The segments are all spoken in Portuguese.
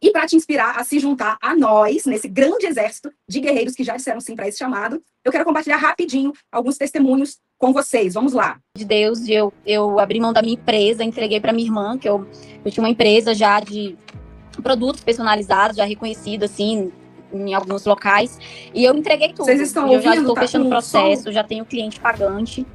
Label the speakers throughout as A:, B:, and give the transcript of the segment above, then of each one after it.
A: E para te inspirar a se juntar a nós, nesse grande exército de guerreiros que já disseram sim para esse chamado, eu quero compartilhar rapidinho alguns testemunhos com vocês. Vamos lá.
B: De Deus, eu abri mão da minha empresa, entreguei para minha irmã, que eu tinha uma empresa já de produtos personalizados, já reconhecida, assim, em alguns locais, e eu entreguei tudo.
A: Vocês estão
B: ouvindo? Eu já estou
A: tá
B: fechando o processo, já tenho cliente pagante.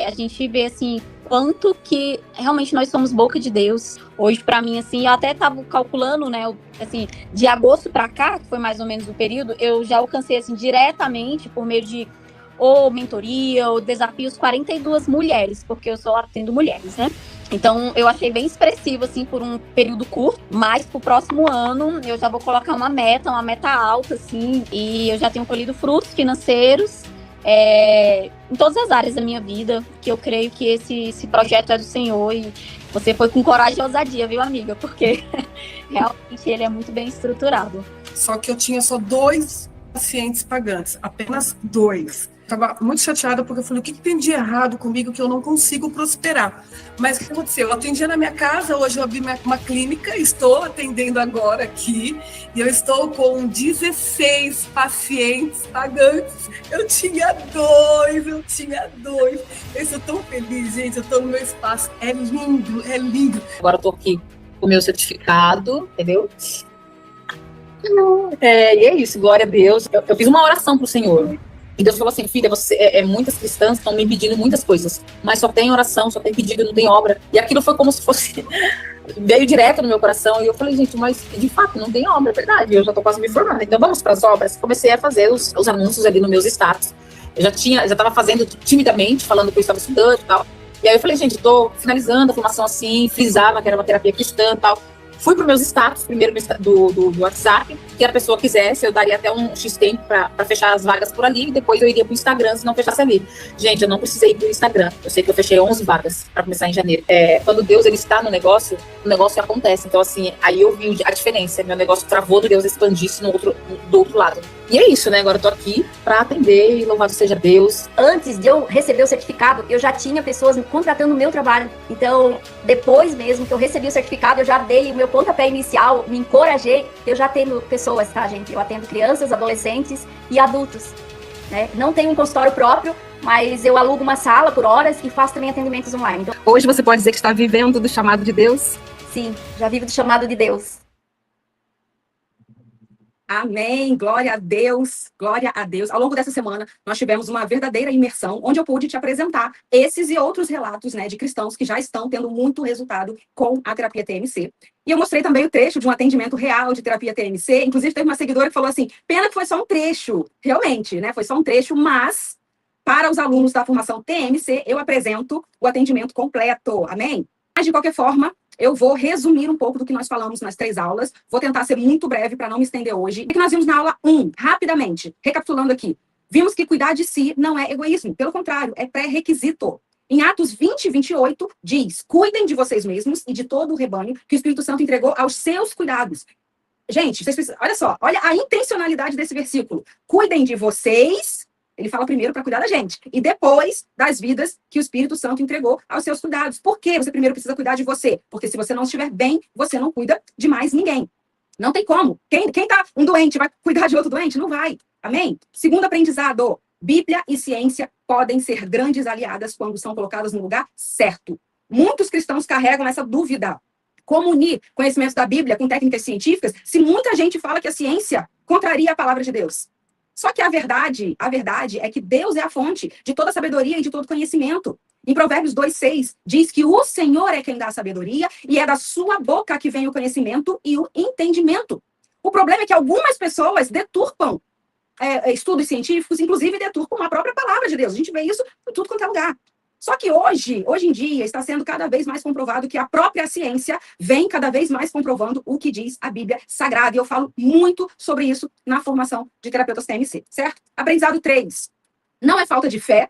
B: A gente vê, assim, quanto que realmente nós somos boca de Deus. Hoje, para mim, assim, eu até estava calculando, né, assim, de agosto para cá, que foi mais ou menos o período, eu já alcancei, assim, diretamente, por meio de ou mentoria, ou desafios, 42 mulheres, porque eu só atendo mulheres, né? Então, eu achei bem expressivo, assim, por um período curto, mas pro próximo ano eu já vou colocar uma meta alta, assim, e eu já tenho colhido frutos financeiros em todas as áreas da minha vida, que eu creio que esse projeto é do Senhor, e você foi com coragem e ousadia, viu, amiga? Porque realmente ele é muito bem estruturado.
C: Só que eu tinha só 2 pacientes pagantes, apenas 2. Estava muito chateada porque eu falei, o que tem de errado comigo que eu não consigo prosperar? Mas o que aconteceu? Eu atendia na minha casa, hoje eu abri uma clínica, estou atendendo agora aqui, e eu estou com 16 pacientes pagantes. Eu tinha dois. Eu estou tão feliz, gente, eu estou no meu espaço, é lindo.
D: Agora eu estou aqui com o meu certificado, entendeu? E é isso, glória a Deus. Eu fiz uma oração para o Senhor. E Deus falou assim, filha, muitas cristãs estão me pedindo muitas coisas, mas só tem oração, só tem pedido, não tem obra. E aquilo foi como se fosse, veio direto no meu coração, e eu falei, gente, mas de fato não tem obra, é verdade, eu já estou quase me formando, então vamos para as obras. Comecei a fazer os anúncios ali nos meus status, eu já estava fazendo timidamente, falando que eu estava estudando e tal. E aí eu falei, gente, estou finalizando a formação assim, frisava que era uma terapia cristã e tal. Fui para os meus status, primeiro do WhatsApp, que a pessoa quisesse, eu daria até um X tempo para fechar as vagas por ali, e depois eu iria para o Instagram se não fechasse ali. Gente, eu não precisei ir para o Instagram. Eu sei que eu fechei 11 vagas para começar em janeiro. Quando Deus ele está no negócio, o negócio acontece. Então, assim, aí eu vi a diferença. Meu negócio travou do Deus expandisse do outro lado. E é isso, né? Agora eu tô aqui para atender e louvado seja Deus.
E: Antes de eu receber o certificado, eu já tinha pessoas me contratando no meu trabalho. Então, depois mesmo que eu recebi o certificado, eu já dei o meu pontapé inicial, me encorajei. Eu já atendo pessoas, tá, gente? Eu atendo crianças, adolescentes e adultos, né? Não tenho um consultório próprio, mas eu alugo uma sala por horas e faço também atendimentos online. Então,
A: hoje você pode dizer que está vivendo do chamado de Deus?
E: Sim, já vivo do chamado de Deus.
A: Amém, glória a Deus, glória a Deus. Ao longo dessa semana, nós tivemos uma verdadeira imersão, onde eu pude te apresentar esses e outros relatos, né, de cristãos que já estão tendo muito resultado com a terapia TMC. E eu mostrei também o trecho de um atendimento real de terapia TMC, inclusive teve uma seguidora que falou assim, pena que foi só um trecho, realmente, né, foi só um trecho, mas para os alunos da formação TMC, eu apresento o atendimento completo, amém? Mas, de qualquer forma, eu vou resumir um pouco do que nós falamos nas 3 aulas. Vou tentar ser muito breve para não me estender hoje. O que nós vimos na aula 1, rapidamente, recapitulando aqui. Vimos que cuidar de si não é egoísmo. Pelo contrário, é pré-requisito. Em Atos 20 e 28, diz, cuidem de vocês mesmos e de todo o rebanho que o Espírito Santo entregou aos seus cuidados. Gente, vocês precisam, olha só, olha a intencionalidade desse versículo. Cuidem de vocês. Ele fala primeiro para cuidar da gente. E depois das vidas que o Espírito Santo entregou aos seus cuidados. Por que você primeiro precisa cuidar de você? Porque se você não estiver bem, você não cuida de mais ninguém. Não tem como. Quem tá um doente vai cuidar de outro doente? Não vai. Amém? Segundo aprendizado. Bíblia e ciência podem ser grandes aliadas quando são colocadas no lugar certo. Muitos cristãos carregam essa dúvida. Como unir conhecimentos da Bíblia com técnicas científicas se muita gente fala que a ciência contraria a palavra de Deus? Só que a verdade é que Deus é a fonte de toda sabedoria e de todo conhecimento. Em Provérbios 2:6, diz que o Senhor é quem dá a sabedoria e é da sua boca que vem o conhecimento e o entendimento. O problema é que algumas pessoas deturpam estudos científicos, inclusive deturpam a própria palavra de Deus. A gente vê isso em tudo quanto é lugar. Só que hoje em dia, está sendo cada vez mais comprovado que a própria ciência vem cada vez mais comprovando o que diz a Bíblia Sagrada. E eu falo muito sobre isso na formação de terapeutas TMC, certo? Aprendizado 3. Não é falta de fé,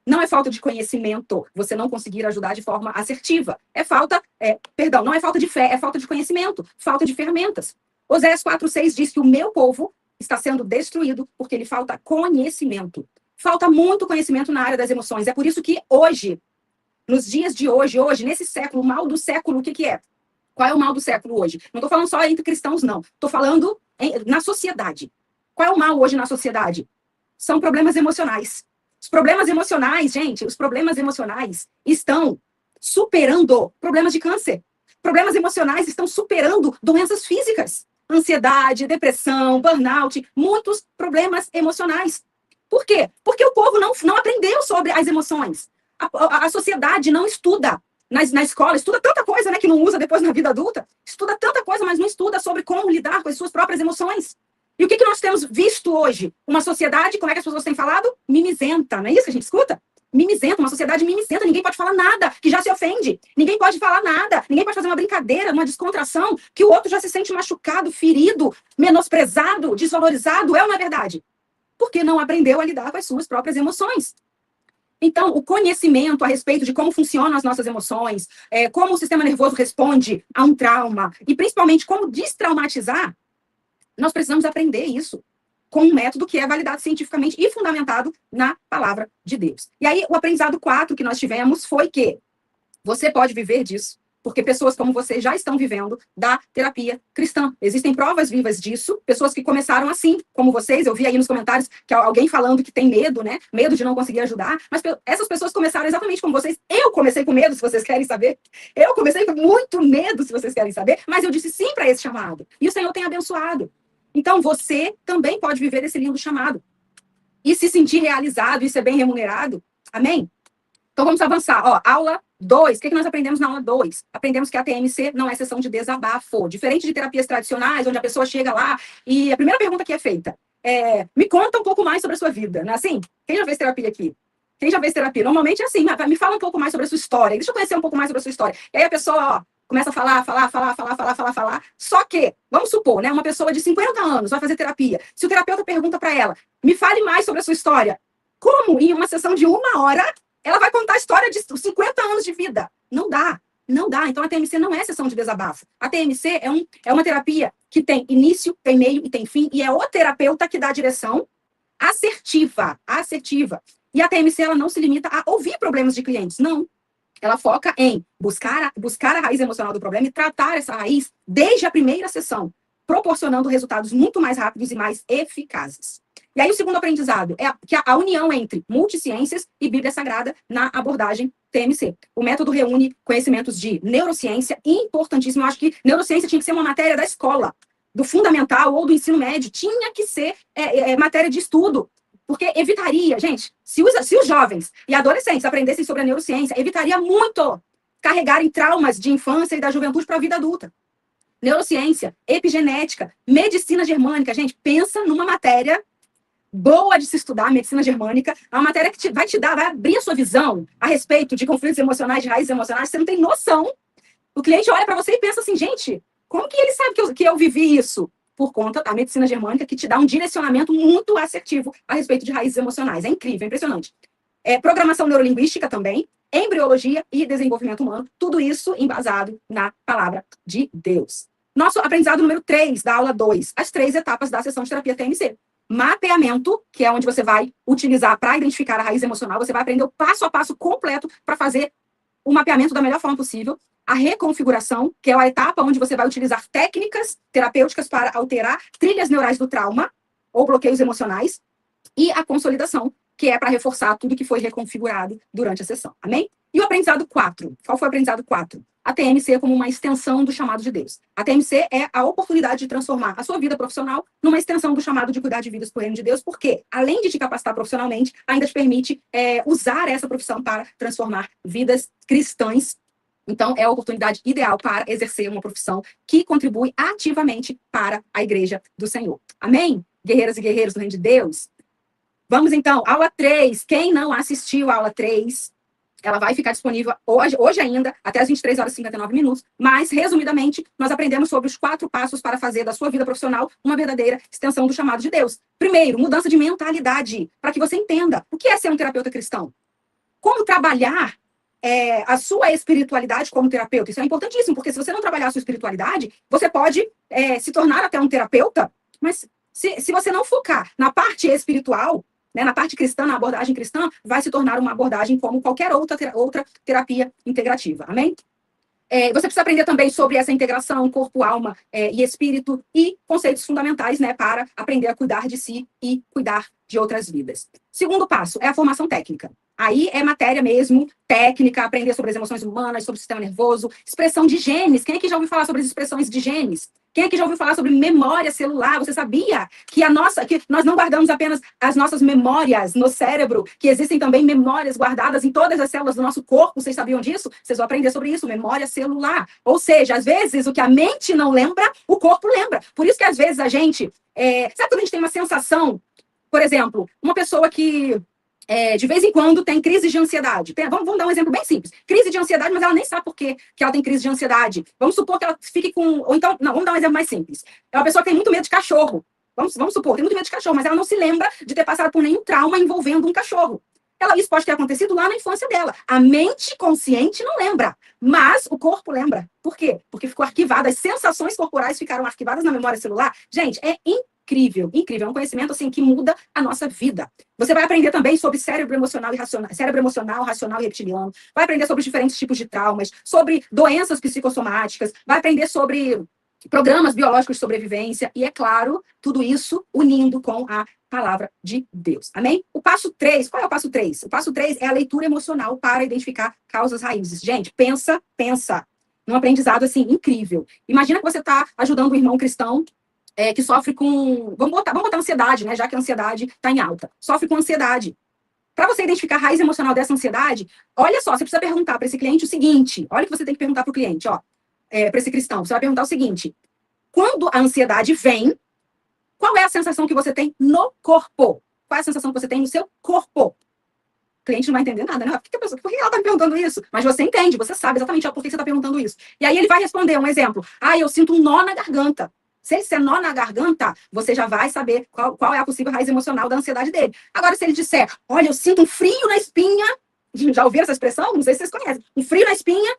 A: não é falta de conhecimento você não conseguir ajudar de forma assertiva. Não é falta de fé, é falta de conhecimento, falta de ferramentas. Oséias 4:6 diz que o meu povo está sendo destruído porque lhe falta conhecimento. Falta muito conhecimento na área das emoções. É por isso que hoje, nos dias de hoje, nesse século, o mal do século, o que é? Qual é o mal do século hoje? Não estou falando só entre cristãos, não. Estou falando na sociedade. Qual é o mal hoje na sociedade? São problemas emocionais. Os problemas emocionais, gente, os problemas emocionais estão superando problemas de câncer. Problemas emocionais estão superando doenças físicas. Ansiedade, depressão, burnout, muitos problemas emocionais. Por quê? Porque o povo não aprendeu sobre as emoções. A sociedade não estuda. Na escola, estuda tanta coisa, né, que não usa depois na vida adulta. Estuda tanta coisa, mas não estuda sobre como lidar com as suas próprias emoções. E o que nós temos visto hoje? Uma sociedade, como é que as pessoas têm falado? Mimizenta, não é isso que a gente escuta? Mimizenta, uma sociedade mimizenta, ninguém pode falar nada, que já se ofende. Ninguém pode falar nada, ninguém pode fazer uma brincadeira, uma descontração, que o outro já se sente machucado, ferido, menosprezado, desvalorizado. É ou não é verdade? Porque não aprendeu a lidar com as suas próprias emoções. Então, o conhecimento a respeito de como funcionam as nossas emoções, como o sistema nervoso responde a um trauma, e principalmente como destraumatizar, nós precisamos aprender isso com um método que é validado cientificamente e fundamentado na palavra de Deus. E aí, o aprendizado 4 que nós tivemos foi que você pode viver disso, porque pessoas como você já estão vivendo da terapia cristã. Existem provas vivas disso, pessoas que começaram assim, como vocês. Eu vi aí nos comentários que alguém falando que tem medo, né? Medo de não conseguir ajudar. Mas essas pessoas começaram exatamente como vocês. Eu comecei com medo, se vocês querem saber. Eu comecei com muito medo, se vocês querem saber. Mas eu disse sim para esse chamado. E o Senhor tem abençoado. Então, você também pode viver esse lindo chamado. E se sentir realizado e ser bem remunerado. Amém? Então, vamos avançar. Ó, aula 2. O que nós aprendemos na aula 2? Aprendemos que a TMC não é sessão de desabafo. Diferente de terapias tradicionais, onde a pessoa chega lá e a primeira pergunta que é feita é: me conta um pouco mais sobre a sua vida. Não é assim? Quem já fez terapia aqui? Quem já fez terapia? Normalmente é assim, me fala um pouco mais sobre a sua história. Deixa eu conhecer um pouco mais sobre a sua história. E aí a pessoa, ó, começa a falar. Só que, vamos supor, né, uma pessoa de 50 anos vai fazer terapia. Se o terapeuta pergunta para ela: me fale mais sobre a sua história. Como em uma sessão de 1 hora ela vai contar a história de 50 anos de vida? Não dá. Então, a TMC não é sessão de desabafo. A TMC é uma terapia que tem início, tem meio e tem fim, e é o terapeuta que dá a direção assertiva. E a TMC, ela não se limita a ouvir problemas de clientes, não. Ela foca em buscar a raiz emocional do problema e tratar essa raiz desde a primeira sessão, proporcionando resultados muito mais rápidos e mais eficazes. E aí o segundo aprendizado é que a união entre multiciências e Bíblia Sagrada na abordagem TMC. O método reúne conhecimentos de neurociência, importantíssimo. Eu acho que neurociência tinha que ser uma matéria da escola, do fundamental ou do ensino médio. Tinha que ser matéria de estudo, porque evitaria, gente, se os jovens e adolescentes aprendessem sobre a neurociência, evitaria muito carregarem traumas de infância e da juventude para a vida adulta. Neurociência, epigenética, medicina germânica. Gente, pensa numa matéria boa de se estudar, medicina germânica, é uma matéria que vai abrir a sua visão a respeito de conflitos emocionais, de raízes emocionais. Você não tem noção. O cliente olha para você e pensa assim: gente, como que ele sabe que eu vivi isso? Por conta da medicina germânica, que te dá um direcionamento muito assertivo a respeito de raízes emocionais. É incrível, é impressionante. Programação neurolinguística também, embriologia e desenvolvimento humano, tudo isso embasado na palavra de Deus. Nosso aprendizado número 3 da aula 2, as 3 etapas da sessão de terapia TMC. Mapeamento, que é onde você vai utilizar para identificar a raiz emocional, você vai aprender o passo a passo completo para fazer o mapeamento da melhor forma possível. A reconfiguração, que é a etapa onde você vai utilizar técnicas terapêuticas para alterar trilhas neurais do trauma ou bloqueios emocionais. E a consolidação, que é para reforçar tudo que foi reconfigurado durante a sessão. Amém? E o aprendizado 4? Qual foi o aprendizado 4? A TMC é como uma extensão do chamado de Deus. A TMC é a oportunidade de transformar a sua vida profissional numa extensão do chamado de cuidar de vidas por reino de Deus, porque, além de te capacitar profissionalmente, ainda te permite usar essa profissão para transformar vidas cristãs. Então, é a oportunidade ideal para exercer uma profissão que contribui ativamente para a igreja do Senhor. Amém? Guerreiras e guerreiros do reino de Deus. Vamos, então, aula 3. Quem não assistiu a aula 3... ela vai ficar disponível hoje ainda, até as 23 horas e 59 minutos. Mas, resumidamente, nós aprendemos sobre os 4 passos para fazer da sua vida profissional uma verdadeira extensão do chamado de Deus. Primeiro, mudança de mentalidade, para que você entenda o que é ser um terapeuta cristão. Como trabalhar a sua espiritualidade como terapeuta. Isso é importantíssimo, porque se você não trabalhar a sua espiritualidade, você pode se tornar até um terapeuta, mas se você não focar na parte espiritual, né, na parte cristã, na abordagem cristã, vai se tornar uma abordagem como qualquer outra terapia integrativa. Amém? Você precisa aprender também sobre essa integração corpo, alma e espírito e conceitos fundamentais, né, para aprender a cuidar de si e cuidar de outras vidas. Segundo passo é a formação técnica. Aí é matéria mesmo, técnica, aprender sobre as emoções humanas, sobre o sistema nervoso, expressão de genes. Quem aqui já ouviu falar sobre as expressões de genes? Quem aqui já ouviu falar sobre memória celular? Você sabia que que nós não guardamos apenas as nossas memórias no cérebro, que existem também memórias guardadas em todas as células do nosso corpo? Vocês sabiam disso? Vocês vão aprender sobre isso, memória celular. Ou seja, às vezes o que a mente não lembra, o corpo lembra. Por isso que às vezes a gente... sabe quando a gente tem uma sensação, por exemplo, uma pessoa que... de vez em quando tem crise de ansiedade. Vamos dar um exemplo bem simples. Crise de ansiedade, mas ela nem sabe por que ela tem crise de ansiedade. Vamos supor que ela fique com... Ou então, não, vamos dar um exemplo mais simples. É uma pessoa que tem muito medo de cachorro. Vamos supor, tem muito medo de cachorro, mas ela não se lembra de ter passado por nenhum trauma envolvendo um cachorro. Isso pode ter acontecido lá na infância dela. A mente consciente não lembra, mas o corpo lembra. Por quê? Porque ficou arquivado, as sensações corporais ficaram arquivadas na memória celular. Gente, é incrível, incrível. É um conhecimento assim que muda a nossa vida. Você vai aprender também sobre cérebro emocional, racional e reptiliano. Vai aprender sobre os diferentes tipos de traumas, sobre doenças psicossomáticas. Vai aprender sobre programas biológicos de sobrevivência. E, é claro, tudo isso unindo com a palavra de Deus. Amém? O passo 3, qual é o passo 3? O passo 3 é a leitura emocional para identificar causas raízes. Gente, pensa num aprendizado assim incrível. Imagina que você está ajudando um irmão cristão que sofre com... Vamos botar ansiedade, né? Já que a ansiedade está em alta. Sofre com ansiedade. Para você identificar a raiz emocional dessa ansiedade, olha só, você precisa perguntar para esse cliente o seguinte. Olha o que você tem que perguntar para o cliente, ó. Para esse cristão. Você vai perguntar o seguinte. Quando a ansiedade vem, qual é a sensação que você tem no corpo? Qual é a sensação que você tem no seu corpo? O cliente não vai entender nada, né? Por que ela está me perguntando isso? Mas você entende, você sabe exatamente por que você está perguntando isso. E aí ele vai responder um exemplo. Eu sinto um nó na garganta. Se ele disser nó na garganta, você já vai saber qual é a possível raiz emocional da ansiedade dele. Agora, se ele disser, olha, eu sinto um frio na espinha, já ouviram essa expressão? Não sei se vocês conhecem. Um frio na espinha,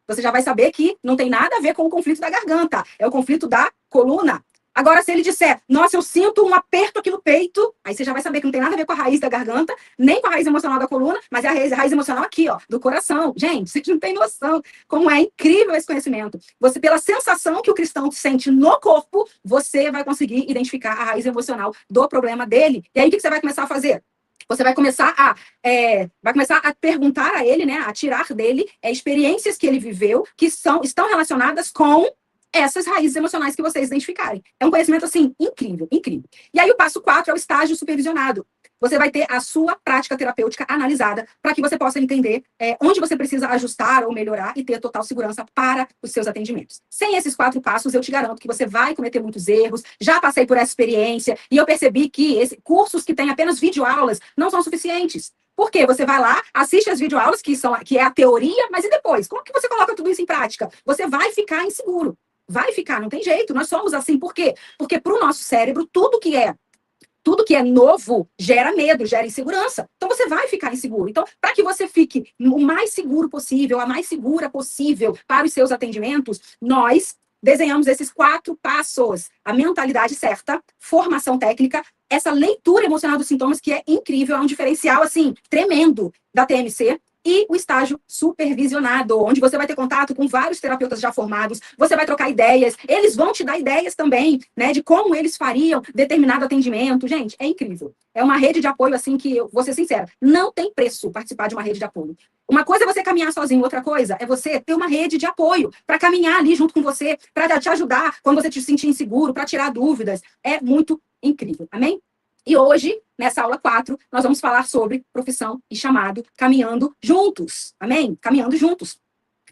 A: você já vai saber que não tem nada a ver com o conflito da garganta, é o conflito da coluna. Agora, se ele disser, nossa, eu sinto um aperto aqui no peito, aí você já vai saber que não tem nada a ver com a raiz da garganta, nem com a raiz emocional da coluna, mas é a raiz emocional aqui, ó, do coração. Gente, vocês não têm noção como é incrível esse conhecimento. Você, pela sensação que o cristão sente no corpo, você vai conseguir identificar a raiz emocional do problema dele. E aí, o que você vai começar a fazer? Você vai começar a perguntar a ele, né, a tirar dele experiências que ele viveu que estão relacionadas com essas raízes emocionais que vocês identificarem. É um conhecimento, assim, incrível, incrível. E aí o passo 4 é o estágio supervisionado. Você vai ter a sua prática terapêutica analisada para que você possa entender onde você precisa ajustar ou melhorar e ter total segurança para os seus atendimentos. Sem esses 4 passos, eu te garanto que você vai cometer muitos erros. Já passei por essa experiência e eu percebi que cursos que têm apenas videoaulas não são suficientes. Por quê? Você vai lá, assiste as videoaulas, que é a teoria, mas e depois? Como que você coloca tudo isso em prática? Você vai ficar inseguro. Vai ficar, não tem jeito. Nós somos assim. Por quê? Porque para o nosso cérebro, tudo que é novo gera medo, gera insegurança. Então, você vai ficar inseguro. Então, para que você fique o mais seguro possível, a mais segura possível para os seus atendimentos, nós desenhamos esses 4 passos. A mentalidade certa, formação técnica, essa leitura emocional dos sintomas, que é incrível, é um diferencial, assim, tremendo da TMC, e o estágio supervisionado, onde você vai ter contato com vários terapeutas já formados, você vai trocar ideias, eles vão te dar ideias também, né, de como eles fariam determinado atendimento. Gente, é incrível. É uma rede de apoio, assim, que, eu vou ser sincera, não tem preço participar de uma rede de apoio. Uma coisa é você caminhar sozinho, outra coisa é você ter uma rede de apoio para caminhar ali junto com você, para te ajudar quando você te sentir inseguro, para tirar dúvidas. É muito incrível. Amém? E hoje, nessa aula 4, nós vamos falar sobre profissão e chamado caminhando juntos. Amém? Caminhando juntos.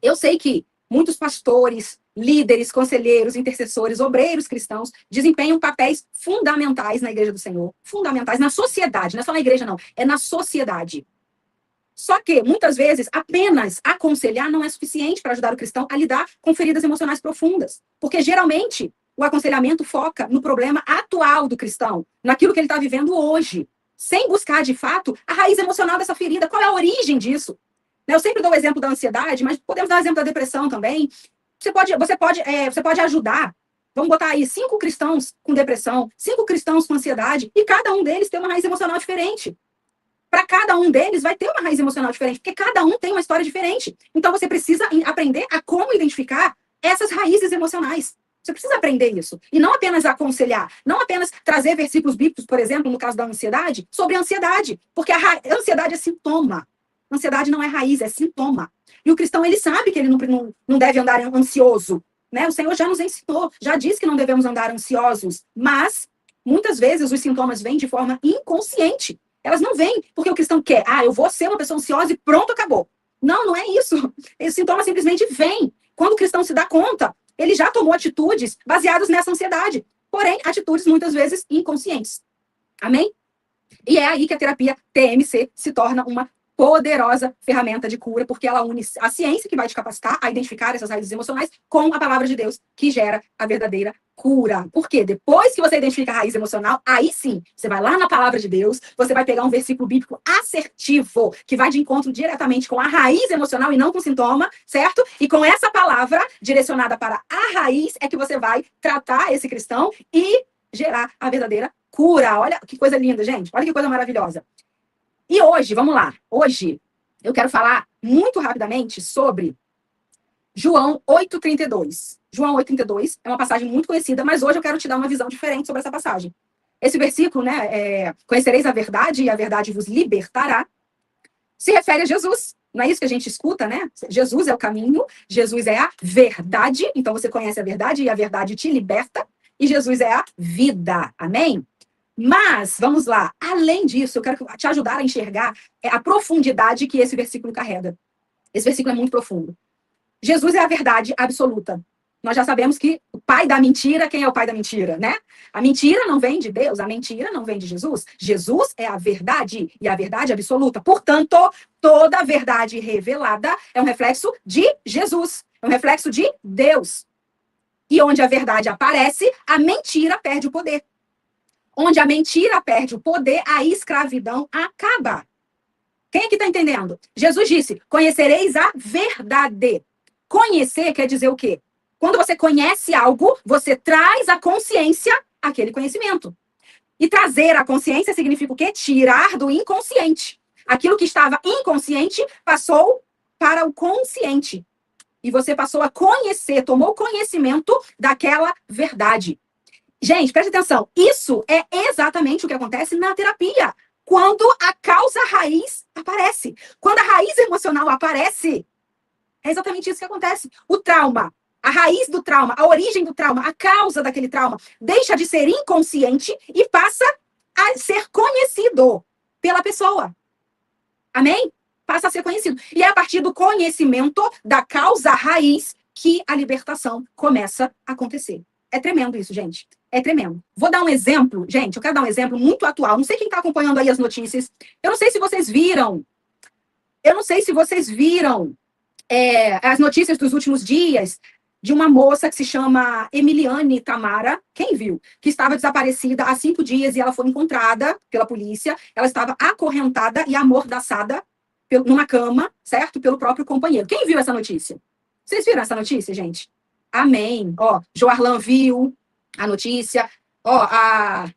A: Eu sei que muitos pastores, líderes, conselheiros, intercessores, obreiros cristãos desempenham papéis fundamentais na Igreja do Senhor. Fundamentais na sociedade. Não é só na igreja, não. É na sociedade. Só que, muitas vezes, apenas aconselhar não é suficiente para ajudar o cristão a lidar com feridas emocionais profundas. Porque, geralmente, o aconselhamento foca no problema atual do cristão, naquilo que ele está vivendo hoje, sem buscar, de fato, a raiz emocional dessa ferida. Qual é a origem disso? Eu sempre dou o exemplo da ansiedade, mas podemos dar o exemplo da depressão também. Você pode ajudar, vamos botar aí 5 cristãos com depressão, 5 cristãos com ansiedade, e cada um deles tem uma raiz emocional diferente. Para cada um deles vai ter uma raiz emocional diferente, porque cada um tem uma história diferente. Então você precisa aprender a como identificar essas raízes emocionais. Você precisa aprender isso. E não apenas aconselhar, não apenas trazer versículos bíblicos, por exemplo, no caso da ansiedade, sobre a ansiedade. Porque a ansiedade é sintoma. A ansiedade não é raiz, é sintoma. E o cristão, ele sabe que ele não deve andar ansioso. Né? O Senhor já nos ensinou, já disse que não devemos andar ansiosos. Mas, muitas vezes, os sintomas vêm de forma inconsciente. Elas não vêm porque o cristão quer. Eu vou ser uma pessoa ansiosa e pronto, acabou. Não, não é isso. Esse sintoma simplesmente vem. Quando o cristão se dá conta, ele já tomou atitudes baseadas nessa ansiedade. Porém, atitudes muitas vezes inconscientes. Amém? E é aí que a terapia TMC se torna uma poderosa ferramenta de cura, porque ela une a ciência, que vai te capacitar a identificar essas raízes emocionais, com a palavra de Deus, que gera a verdadeira cura. Porque depois que você identifica a raiz emocional, aí sim, você vai lá na palavra de Deus, você vai pegar um versículo bíblico assertivo, que vai de encontro diretamente com a raiz emocional e não com o sintoma, certo? E com essa palavra direcionada para a raiz, é que você vai tratar esse cristão e gerar a verdadeira cura. Olha que coisa linda, gente. Olha que coisa maravilhosa. E hoje, vamos lá. Hoje, eu quero falar muito rapidamente sobre João 8,32. João 8,32 é uma passagem muito conhecida, mas hoje eu quero te dar uma visão diferente sobre essa passagem. Esse versículo, né, conhecereis a verdade e a verdade vos libertará, se refere a Jesus. Não é isso que a gente escuta, né? Jesus é o caminho, Jesus é a verdade, então você conhece a verdade e a verdade te liberta, e Jesus é a vida. Amém? Mas, vamos lá, além disso, eu quero te ajudar a enxergar a profundidade que esse versículo carrega. Esse versículo é muito profundo. Jesus é a verdade absoluta. Nós já sabemos que o pai da mentira, quem é o pai da mentira, né? A mentira não vem de Deus, a mentira não vem de Jesus. Jesus é a verdade e a verdade absoluta. Portanto, toda a verdade revelada é um reflexo de Jesus, é um reflexo de Deus. E onde a verdade aparece, a mentira perde o poder. Onde a mentira perde o poder, a escravidão acaba. Quem é que está entendendo? Jesus disse, conhecereis a verdade. Conhecer quer dizer o quê? Quando você conhece algo, você traz à consciência aquele conhecimento. E trazer à consciência significa o quê? Tirar do inconsciente. Aquilo que estava inconsciente passou para o consciente. E você passou a conhecer, tomou conhecimento daquela verdade. Gente, preste atenção, isso é exatamente o que acontece na terapia. Quando a causa raiz aparece. Quando a raiz emocional aparece, é exatamente isso que acontece. O trauma, a raiz do trauma, a origem do trauma, a causa daquele trauma, deixa de ser inconsciente e passa a ser conhecido pela pessoa. Amém? Passa a ser conhecido. E é a partir do conhecimento da causa raiz que a libertação começa a acontecer. É tremendo isso, gente. É tremendo. Vou dar um exemplo, gente, eu quero dar um exemplo muito atual. Não sei quem está acompanhando aí as notícias. Eu não sei se vocês viram. As notícias dos últimos dias de uma moça que se chama Emiliane Tamara. Quem viu? Que estava desaparecida há 5 dias e ela foi encontrada pela polícia. Ela estava acorrentada e amordaçada numa cama, certo? Pelo próprio companheiro. Quem viu essa notícia? Vocês viram essa notícia, gente? Amém. Joarlan viu a notícia. A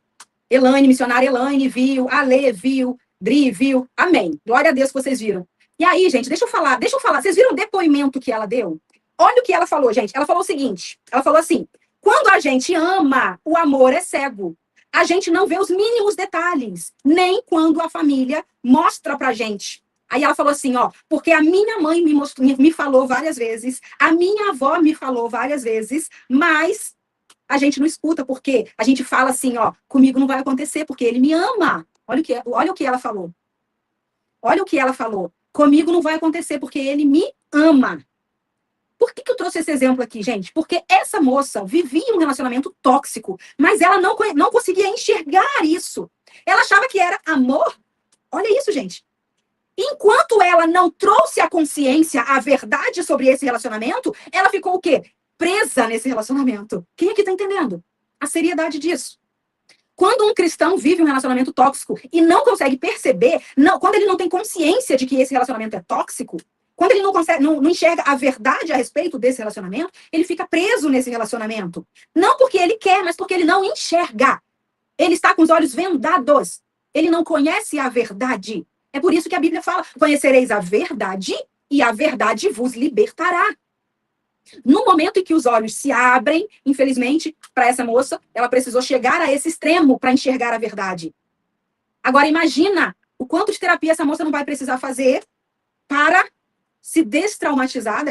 A: Elaine, missionária Elaine, viu. A Lê viu. Dri viu. Amém. Glória a Deus que vocês viram. E aí, gente, deixa eu falar. Vocês viram o depoimento que ela deu? Olha o que ela falou, gente. Ela falou o seguinte. Ela falou assim, quando a gente ama, o amor é cego. A gente não vê os mínimos detalhes. Nem quando a família mostra pra gente. Aí ela falou assim, porque a minha mãe me falou várias vezes, a minha avó me falou várias vezes, mas a gente não escuta, porque a gente fala assim, comigo não vai acontecer, porque ele me ama. Olha o que ela falou. Olha o que ela falou. Comigo não vai acontecer, porque ele me ama. Por que eu trouxe esse exemplo aqui, gente? Porque essa moça vivia um relacionamento tóxico, mas ela não conseguia enxergar isso. Ela achava que era amor. Olha isso, gente. Enquanto ela não trouxe à consciência a verdade sobre esse relacionamento, ela ficou o quê? Presa nesse relacionamento. Quem aqui está entendendo a seriedade disso? Quando um cristão vive um relacionamento tóxico e não consegue perceber, quando ele não tem consciência de que esse relacionamento é tóxico, quando ele não enxerga a verdade a respeito desse relacionamento, ele fica preso nesse relacionamento. Não porque ele quer, mas porque ele não enxerga. Ele está com os olhos vendados. Ele não conhece a verdade. É por isso que a Bíblia fala: conhecereis a verdade e a verdade vos libertará. No momento em que os olhos se abrem, infelizmente, para essa moça, ela precisou chegar a esse extremo para enxergar a verdade. Agora, imagina o quanto de terapia essa moça não vai precisar fazer para se destraumatizar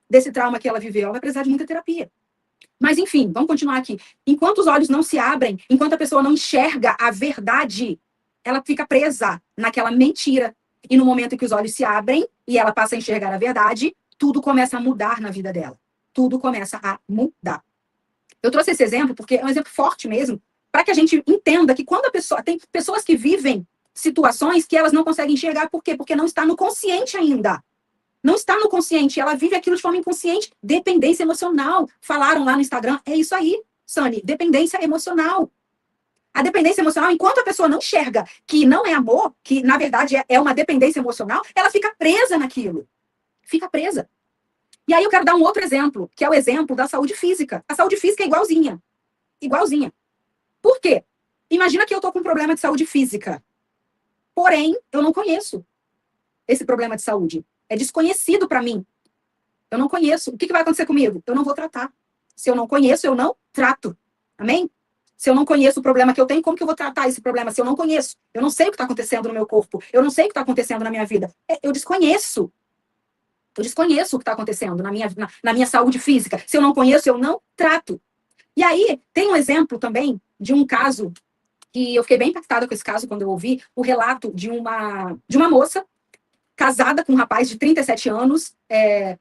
A: desse trauma que ela viveu. Ela vai precisar de muita terapia. Mas, enfim, vamos continuar aqui. Enquanto os olhos não se abrem, enquanto a pessoa não enxerga a verdade, ela fica presa naquela mentira. E no momento em que os olhos se abrem e ela passa a enxergar a verdade, tudo começa a mudar na vida dela. Tudo começa a mudar. Eu trouxe esse exemplo porque é um exemplo forte mesmo, para que a gente entenda que quando a pessoa... Tem pessoas que vivem situações que elas não conseguem enxergar. Por quê? Porque não está no consciente ainda. Não está no consciente. Ela vive aquilo de forma inconsciente. Dependência emocional. Falaram lá no Instagram. É isso aí, Sani. Dependência emocional. A dependência emocional, enquanto a pessoa não enxerga que não é amor, que na verdade é uma dependência emocional, ela fica presa naquilo. Fica presa. E aí eu quero dar um outro exemplo, que é o exemplo da saúde física. A saúde física é igualzinha. Igualzinha. Por quê? Imagina que eu tô com um problema de saúde física. Porém, eu não conheço esse problema de saúde. É desconhecido para mim. Eu não conheço. O que vai acontecer comigo? Eu não vou tratar. Se eu não conheço, eu não trato. Amém? Se eu não conheço o problema que eu tenho, como que eu vou tratar esse problema se eu não conheço? Eu não sei o que está acontecendo no meu corpo. Eu não sei o que está acontecendo na minha vida. Eu desconheço. Eu desconheço o que está acontecendo na minha saúde física. Se eu não conheço, eu não trato. E aí, tem um exemplo também de um caso que eu fiquei bem impactada com esse caso quando eu ouvi o relato de uma moça casada com um rapaz de 37 anos,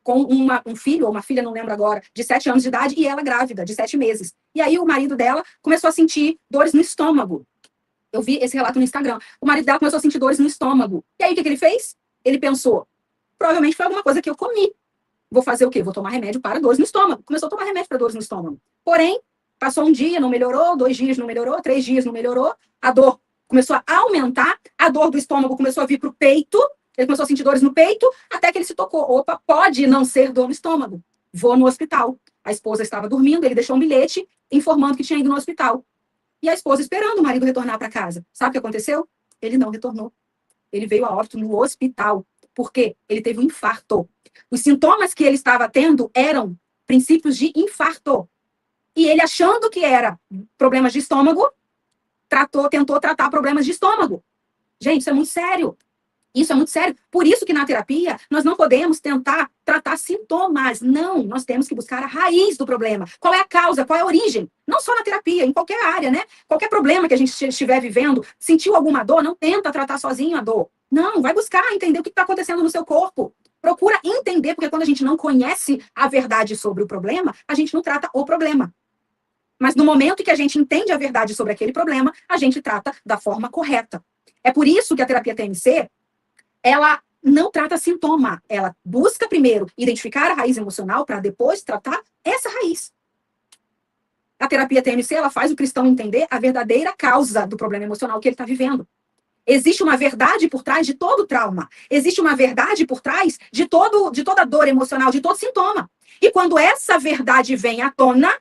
A: com um filho, ou uma filha, não lembro agora, de 7 anos de idade, e ela grávida, de 7 meses. E aí o marido dela começou a sentir dores no estômago. Eu vi esse relato no Instagram. O marido dela começou a sentir dores no estômago. E aí o que ele fez? Ele pensou, provavelmente foi alguma coisa que eu comi. Vou fazer o quê? Vou tomar remédio para dores no estômago. Começou a tomar remédio para dores no estômago. Porém, passou um dia, não melhorou, 2 dias não melhorou, 3 dias não melhorou, a dor começou a aumentar, a dor do estômago começou a vir para o peito, ele começou a sentir dores no peito, até que ele se tocou. Opa, pode não ser dor no estômago. Vou no hospital. A esposa estava dormindo, ele deixou um bilhete informando que tinha ido no hospital. E a esposa esperando o marido retornar para casa. Sabe o que aconteceu? Ele não retornou. Ele veio a óbito no hospital. Por quê? Ele teve um infarto. Os sintomas que ele estava tendo eram princípios de infarto. E ele, achando que era problemas de estômago, tentou tratar problemas de estômago. Gente, isso é muito sério. Isso é muito sério. Por isso que na terapia nós não podemos tentar tratar sintomas. Não, nós temos que buscar a raiz do problema. Qual é a causa? Qual é a origem? Não só na terapia, em qualquer área, né? Qualquer problema que a gente estiver vivendo, sentiu alguma dor, não tenta tratar sozinho a dor. Não, vai buscar entender o que está acontecendo no seu corpo. Procura entender, porque quando a gente não conhece a verdade sobre o problema, a gente não trata o problema. Mas no momento em que a gente entende a verdade sobre aquele problema, a gente trata da forma correta. É por isso que a terapia TMC, ela não trata sintoma. Ela busca primeiro identificar a raiz emocional para depois tratar essa raiz. A terapia TMC, ela faz o cristão entender a verdadeira causa do problema emocional que ele está vivendo. Existe uma verdade por trás de todo trauma. Existe uma verdade por trás de toda dor emocional, de todo sintoma. E quando essa verdade vem à tona,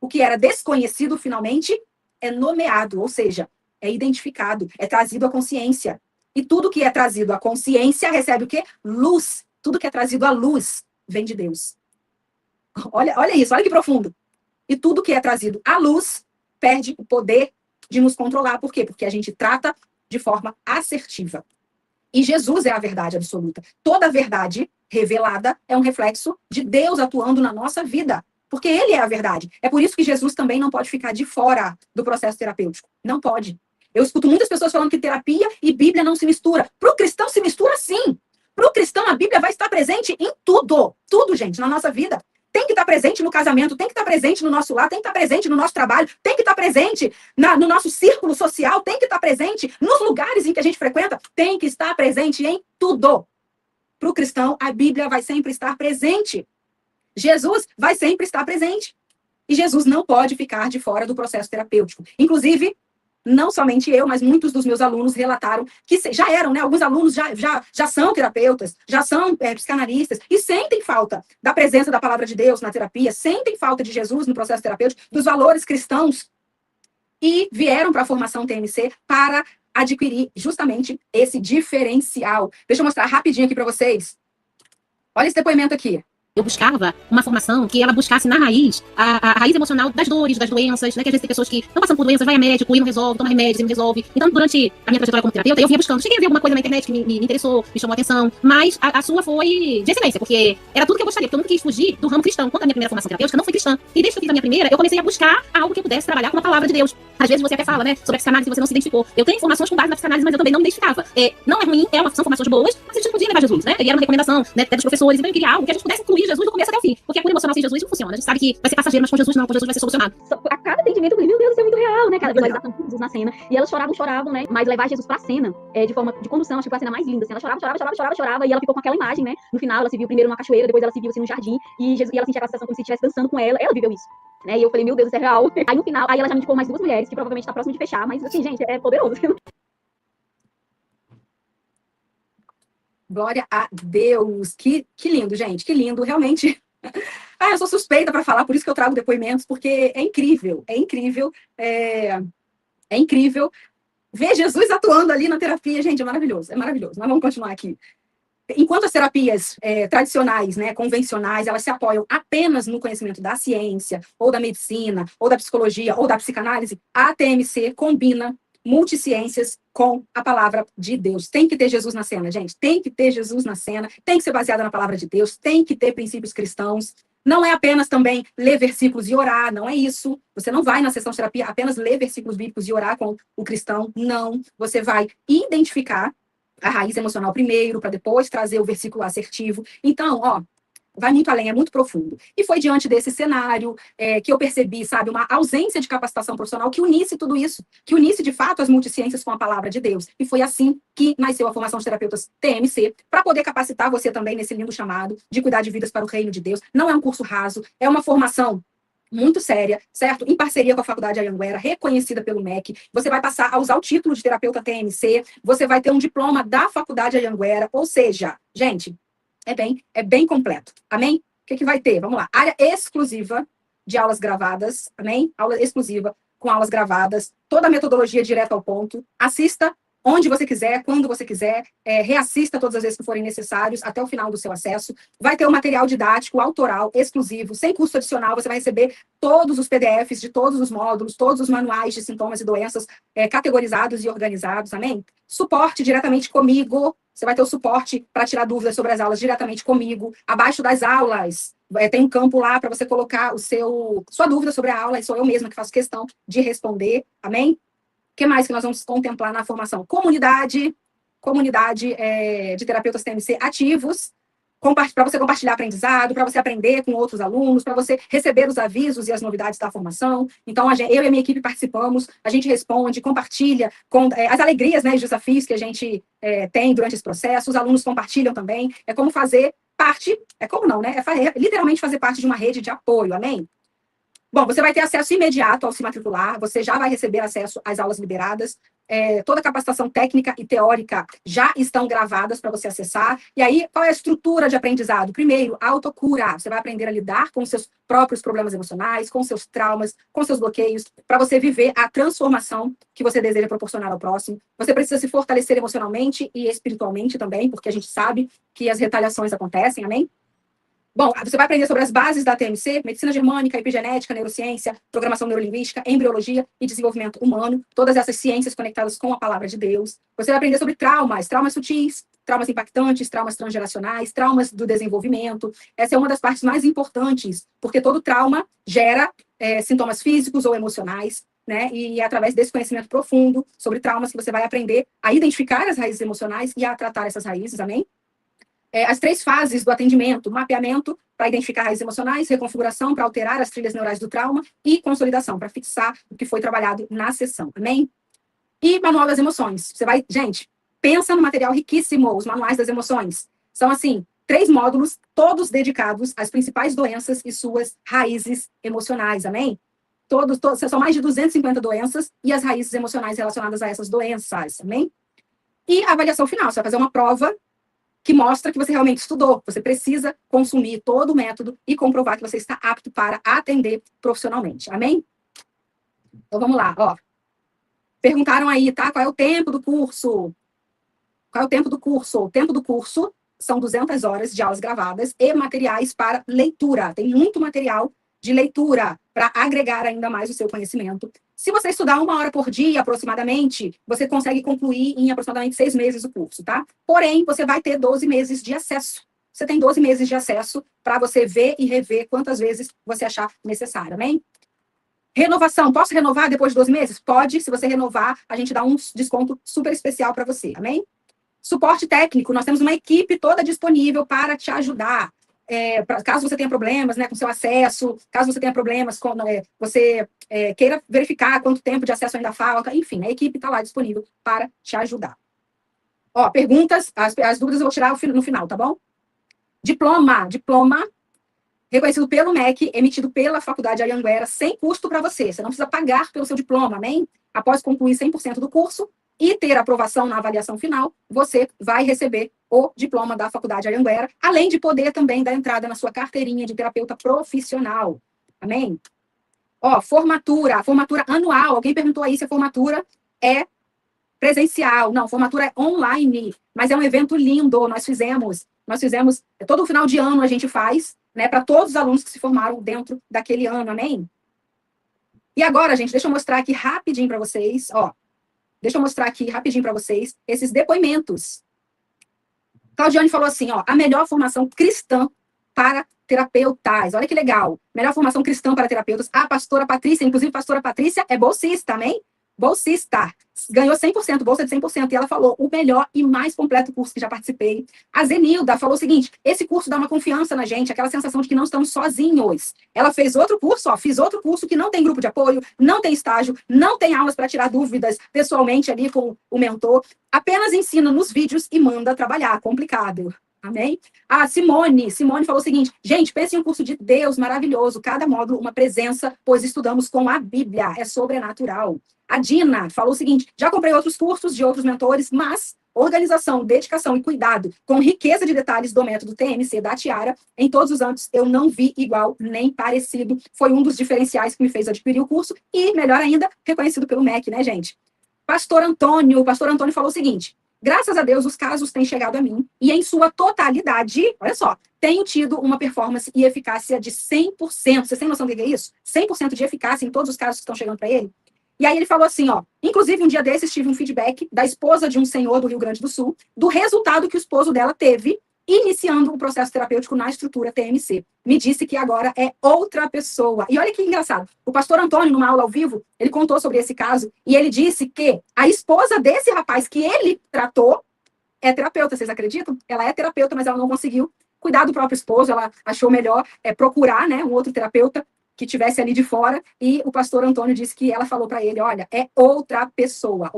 A: o que era desconhecido, finalmente, é nomeado, ou seja, é identificado, é trazido à consciência. E tudo que é trazido à consciência recebe o quê? Luz. Tudo que é trazido à luz vem de Deus. Olha isso, olha que profundo. E tudo que é trazido à luz perde o poder de nos controlar. Por quê? Porque a gente trata de forma assertiva. E Jesus é a verdade absoluta. Toda verdade revelada é um reflexo de Deus atuando na nossa vida. Porque ele é a verdade. É por isso que Jesus também não pode ficar de fora do processo terapêutico. Não pode. Eu escuto muitas pessoas falando que terapia e Bíblia não se mistura. Para o cristão se mistura sim. Para o cristão a Bíblia vai estar presente em tudo. Tudo, gente, na nossa vida. Tem que estar presente no casamento, tem que estar presente no nosso lar, tem que estar presente no nosso trabalho, tem que estar presente no nosso círculo social, tem que estar presente nos lugares em que a gente frequenta, tem que estar presente em tudo. Para o cristão, a Bíblia vai sempre estar presente. Jesus vai sempre estar presente. E Jesus não pode ficar de fora do processo terapêutico. Inclusive, não somente eu, mas muitos dos meus alunos relataram que já eram, né? Alguns alunos já são terapeutas, já são psicanalistas e sentem falta da presença da palavra de Deus na terapia, sentem falta de Jesus no processo terapêutico, dos valores cristãos e vieram para a formação TMC para adquirir justamente esse diferencial. Deixa eu mostrar rapidinho aqui para vocês. Olha esse depoimento aqui.
F: Eu buscava uma formação que ela buscasse na raiz, a raiz emocional das dores, das doenças, né? Que às vezes tem pessoas que estão passando por doenças, vai a médico e não resolve, toma remédios e não resolve. Então, durante a minha trajetória como terapeuta, eu vinha buscando. Cheguei a ver alguma coisa na internet que me interessou, me chamou a atenção, mas a sua foi de excelência, porque era tudo que eu gostaria, porque eu nunca quis fugir do ramo cristão. Quando a minha primeira formação terapêutica não foi cristã. E desde que eu fiz a minha primeira, eu comecei a buscar algo que eu pudesse trabalhar com a palavra de Deus. Às vezes você até fala, né, sobre a psicanálise e você não se identificou. Eu tenho informações com base na psicanálise, mas eu também não me identificava. Não é ruim, são formações boas, mas a gente não podia levar Jesus, né? E era uma recomendação, né, dos professores, então eu queria algo que a gente pudesse incluir Jesus do começo até o fim. Porque a cura emocional sem Jesus não funciona. A gente sabe que vai ser passageiro, mas com Jesus não, com Jesus vai ser solucionado.
B: A cada atendimento eu falei, meu Deus, isso é muito real, né? Cada visualização com Jesus na cena. E elas choravam, né? Mas levar Jesus pra cena, de forma de condução, acho que foi a cena mais linda. Assim. Ela chorava, e ela ficou com aquela imagem, né? No final, ela se viu primeiro numa cachoeira, depois ela se viu assim, no jardim, e ela sentia aquela sensação como se estivesse dançando com ela. Ela viveu isso. Né? E eu falei, meu Deus, isso é real. Aí no final, ela já me indicou mais 2 mulheres, que provavelmente tá próximo de fechar, mas assim, gente, é poderoso.
A: Glória a Deus. Que lindo, gente. Que lindo, realmente. Eu sou suspeita para falar, por isso que eu trago depoimentos, porque é incrível, é incrível ver Jesus atuando ali na terapia, gente, é maravilhoso. Mas vamos continuar aqui. Enquanto as terapias tradicionais, né, convencionais, elas se apoiam apenas no conhecimento da ciência, ou da medicina, ou da psicologia, ou da psicanálise, a TMC combina multiciências com a palavra de Deus. Tem que ter Jesus na cena, gente. Tem que ter Jesus na cena, tem que ser baseada na palavra de Deus, tem que ter princípios cristãos. Não é apenas também ler versículos e orar, não é isso. Você não vai na sessão de terapia apenas ler versículos bíblicos e orar com o cristão, não. Você vai identificar a raiz emocional primeiro, para depois trazer o versículo assertivo. Então, vai muito além, é muito profundo. E foi diante desse cenário que eu percebi, sabe, uma ausência de capacitação profissional que unisse tudo isso, que unisse, de fato, as multiciências com a palavra de Deus. E foi assim que nasceu a formação de terapeutas TMC, para poder capacitar você também nesse lindo chamado de cuidar de vidas para o reino de Deus. Não é um curso raso, é uma formação muito séria, certo? Em parceria com a Faculdade Anhanguera, reconhecida pelo MEC. Você vai passar a usar o título de terapeuta TMC, você vai ter um diploma da Faculdade Anhanguera, ou seja, gente, é bem completo. Amém? O que vai ter? Vamos lá. Área exclusiva de aulas gravadas. Amém? Aula exclusiva com aulas gravadas. Toda a metodologia direto ao ponto. Assista onde você quiser, quando você quiser. Reassista todas as vezes que forem necessários até o final do seu acesso. Vai ter um material didático autoral, exclusivo, sem custo adicional. Você vai receber todos os PDFs de todos os módulos, todos os manuais de sintomas e doenças categorizados e organizados. Amém? Suporte diretamente comigo. Você vai ter o suporte para tirar dúvidas sobre as aulas diretamente comigo. Abaixo das aulas, tem um campo lá para você colocar sua dúvida sobre a aula, e sou eu mesma que faço questão de responder. Amém? O que mais que nós vamos contemplar na formação? Comunidade de terapeutas TMC ativos, para você compartilhar aprendizado, para você aprender com outros alunos, para você receber os avisos e as novidades da formação. Então, eu e a minha equipe participamos, a gente responde, compartilha com as alegrias, né, os desafios que a gente tem durante esse processo, os alunos compartilham também. É como fazer parte, literalmente fazer parte de uma rede de apoio, amém? Bom, você vai ter acesso imediato ao se matricular, você já vai receber acesso às aulas liberadas, toda a capacitação técnica e teórica já estão gravadas para você acessar. E aí, qual é a estrutura de aprendizado? Primeiro, autocura. Você vai aprender a lidar com seus próprios problemas emocionais, com seus traumas, com seus bloqueios, para você viver a transformação que você deseja proporcionar ao próximo. Você precisa se fortalecer emocionalmente e espiritualmente também, porque a gente sabe que as retaliações acontecem, amém? Bom, você vai aprender sobre as bases da TMC, medicina germânica, epigenética, neurociência, programação neurolinguística, embriologia e desenvolvimento humano, todas essas ciências conectadas com a palavra de Deus. Você vai aprender sobre traumas sutis, traumas impactantes, traumas transgeracionais, traumas do desenvolvimento. Essa é uma das partes mais importantes, porque todo trauma gera sintomas físicos ou emocionais, né? E é através desse conhecimento profundo sobre traumas que você vai aprender a identificar as raízes emocionais e a tratar essas raízes, amém? As 3 fases do atendimento: mapeamento para identificar raízes emocionais, reconfiguração para alterar as trilhas neurais do trauma e consolidação para fixar o que foi trabalhado na sessão, amém? E manual das emoções. Gente, pensa no material riquíssimo, os manuais das emoções. São, assim, 3 módulos, todos dedicados às principais doenças e suas raízes emocionais, amém? São mais de 250 doenças e as raízes emocionais relacionadas a essas doenças, amém? E a avaliação final, você vai fazer uma prova que mostra que você realmente estudou. Você precisa consumir todo o método e comprovar que você está apto para atender profissionalmente. Amém? Então, vamos lá, Perguntaram aí, tá? Qual é o tempo do curso? Qual é o tempo do curso? O tempo do curso são 200 horas de aulas gravadas e materiais para leitura. Tem muito material de leitura para agregar ainda mais o seu conhecimento. Se você estudar 1 hora por dia, aproximadamente, você consegue concluir em aproximadamente 6 meses o curso, tá? Porém, você vai ter 12 meses de acesso. Você tem 12 meses de acesso para você ver e rever quantas vezes você achar necessário, amém? Renovação, posso renovar depois de 12 meses? Pode, se você renovar, a gente dá um desconto super especial para você, amém? Suporte técnico, nós temos uma equipe toda disponível para te ajudar. Caso você tenha problemas, né, com seu acesso, caso você tenha problemas com você queira verificar quanto tempo de acesso ainda falta, enfim, a equipe está lá disponível para te ajudar. Ó, perguntas, as dúvidas eu vou tirar no final, tá bom? Diploma reconhecido pelo MEC, emitido pela Faculdade de Anhanguera, sem custo para você. Você não precisa pagar pelo seu diploma, amém? Após concluir 100% do curso e ter aprovação na avaliação final, você vai receber o diploma da Faculdade de Anhanguera, além de poder também dar entrada na sua carteirinha de terapeuta profissional. Amém? Ó, formatura anual. Alguém perguntou aí se a formatura é presencial. Não, formatura é online, mas é um evento lindo. Nós fizemos todo final de ano a gente faz, né, para todos os alunos que se formaram dentro daquele ano, amém? E agora, gente, deixa eu mostrar aqui rapidinho para vocês, ó. Deixa eu mostrar aqui rapidinho para vocês esses depoimentos. Claudiane falou assim, ó, a melhor formação cristã para terapeutas. Olha que legal. Melhor formação cristã para terapeutas. A pastora Patrícia, inclusive a pastora Patrícia é bolsista, amém? Bolsista. Ganhou 100%, bolsa de 100%. E ela falou, o melhor e mais completo curso que já participei. A Zenilda falou o seguinte, esse curso dá uma confiança na gente, aquela sensação de que não estamos sozinhos. Ela fez outro curso, ó, fiz outro curso que não tem grupo de apoio, não tem estágio, não tem aulas para tirar dúvidas pessoalmente ali com o mentor. Apenas ensina nos vídeos e manda trabalhar. Complicado. Amém? A Simone falou o seguinte, gente, pense em um curso de Deus maravilhoso, cada módulo uma presença, pois estudamos com a Bíblia, é sobrenatural. A Dina falou o seguinte, já comprei outros cursos de outros mentores, mas organização, dedicação e cuidado com riqueza de detalhes do método TMC da Tiara, em todos os âmbitos, eu não vi igual nem parecido. Foi um dos diferenciais que me fez adquirir o curso e, melhor ainda, reconhecido pelo MEC, né, gente? Pastor Antônio falou o seguinte, graças a Deus, os casos têm chegado a mim e, em sua totalidade, olha só, tenho tido uma performance e eficácia de 100%. Vocês têm noção do que é isso? 100% de eficácia em todos os casos que estão chegando para ele? E aí ele falou assim, ó, inclusive um dia desses tive um feedback da esposa de um senhor do Rio Grande do Sul, do resultado que o esposo dela teve iniciando o processo terapêutico na estrutura TMC. Me disse que agora é outra pessoa. E olha que engraçado. O pastor Antônio, numa aula ao vivo, ele contou sobre esse caso e ele disse que a esposa desse rapaz que ele tratou é terapeuta. Vocês acreditam? Ela é terapeuta, mas ela não conseguiu cuidar do próprio esposo. Ela achou melhor procurar, né, um outro terapeuta que tivesse ali de fora, e o pastor Antônio disse que ela falou para ele, olha, é outra pessoa,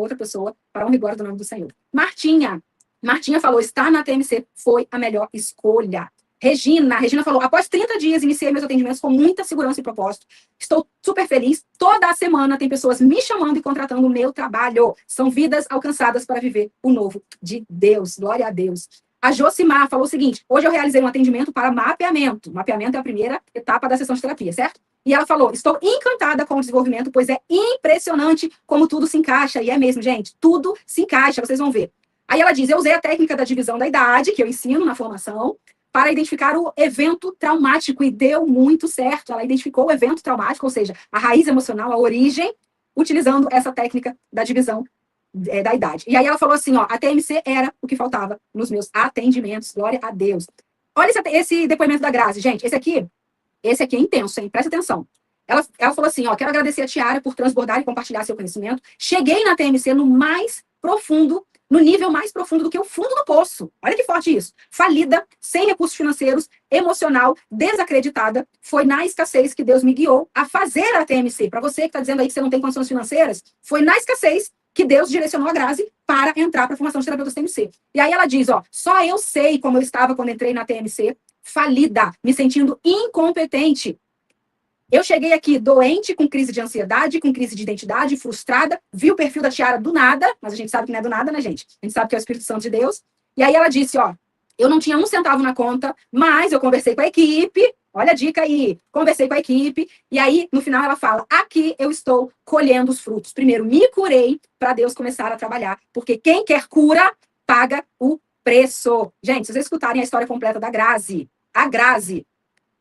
A: para honra e glória do nome do Senhor. Martinha falou, estar na TMC foi a melhor escolha. Regina falou, após 30 dias, iniciei meus atendimentos com muita segurança e propósito. Estou super feliz. Toda a semana tem pessoas me chamando e contratando o meu trabalho. São vidas alcançadas para viver o novo de Deus. Glória a Deus. A Josimar falou o seguinte, hoje eu realizei um atendimento para mapeamento. Mapeamento é a primeira etapa da sessão de terapia, certo? E ela falou, estou encantada com o desenvolvimento, pois é impressionante como tudo se encaixa. E é mesmo, gente, tudo se encaixa, vocês vão ver. Aí ela diz, eu usei a técnica da divisão da idade, que eu ensino na formação, para identificar o evento traumático, e deu muito certo. Ela identificou o evento traumático, ou seja, a raiz emocional, a origem, utilizando essa técnica da divisão da idade. E aí ela falou assim, ó, a TMC era o que faltava nos meus atendimentos, glória a Deus. Olha esse depoimento da Grazi, gente, esse aqui é intenso, hein? Presta atenção. Ela falou assim, ó, quero agradecer a Tiara por transbordar e compartilhar seu conhecimento. Cheguei na TMC no nível mais profundo do que o fundo do poço. Olha que forte isso. Falida, sem recursos financeiros, emocional, desacreditada. Foi na escassez que Deus me guiou a fazer a TMC. Para você que está dizendo aí que você não tem condições financeiras, foi na escassez que Deus direcionou a Grazi para entrar para a formação de terapeutas TMC. E aí ela diz, ó, só eu sei como eu estava quando entrei na TMC, falida, me sentindo incompetente. Eu cheguei aqui doente, com crise de ansiedade, com crise de identidade, frustrada, vi o perfil da Tiara do nada, mas a gente sabe que não é do nada, né, gente? A gente sabe que é o Espírito Santo de Deus. E aí ela disse, ó, eu não tinha um centavo na conta, mas eu conversei com a equipe, Olha a dica aí. Conversei com a equipe e aí, no final, ela fala: aqui eu estou colhendo os frutos. Primeiro, me curei para Deus começar a trabalhar. Porque quem quer cura, paga o preço. Gente, se vocês escutarem a história completa da Grazi, a Grazi,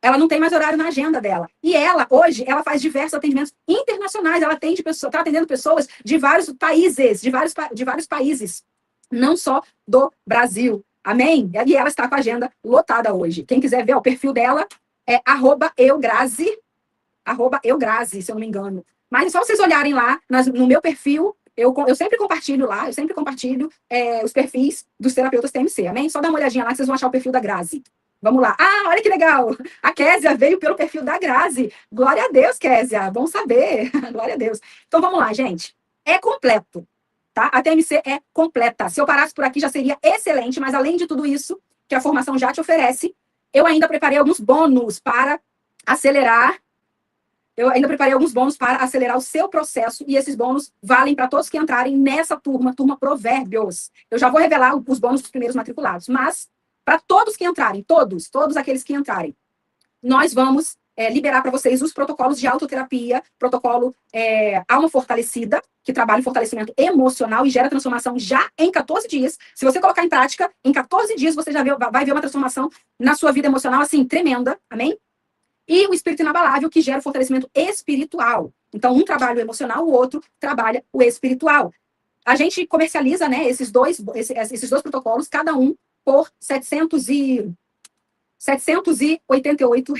A: ela não tem mais horário na agenda dela. E ela, hoje, ela faz diversos atendimentos internacionais. Ela atende pessoas, está atendendo pessoas de vários países, de vários países. Não só do Brasil. Amém? E ela está com a agenda lotada hoje. Quem quiser ver o perfil dela é @eugrazi, se eu não me engano. Mas é só vocês olharem lá no meu perfil. Eu sempre compartilho lá, os perfis dos terapeutas TMC, amém? Só dá uma olhadinha lá que vocês vão achar o perfil da Grazi. Vamos lá. Ah, olha que legal. A Késia veio pelo perfil da Grazi. Glória a Deus, Késia. Bom saber. Glória a Deus. Então, vamos lá, gente. É completo, tá? A TMC é completa. Se eu parasse por aqui, já seria excelente, mas além de tudo isso que a formação já te oferece, eu ainda preparei alguns bônus para acelerar. O seu processo, e esses bônus valem para todos que entrarem nessa turma Provérbios. Eu já vou revelar os bônus dos primeiros matriculados, mas para todos que entrarem, todos aqueles que entrarem, nós vamos liberar para vocês os protocolos de autoterapia, protocolo Alma Fortalecida, que trabalha o fortalecimento emocional e gera transformação já em 14 dias. Se você colocar em prática, em 14 dias você já vai ver uma transformação na sua vida emocional, assim, tremenda, amém? E o espírito inabalável, que gera o fortalecimento espiritual. Então, um trabalha o emocional, o outro trabalha o espiritual. A gente comercializa, né, esses dois protocolos, cada um por R$ 788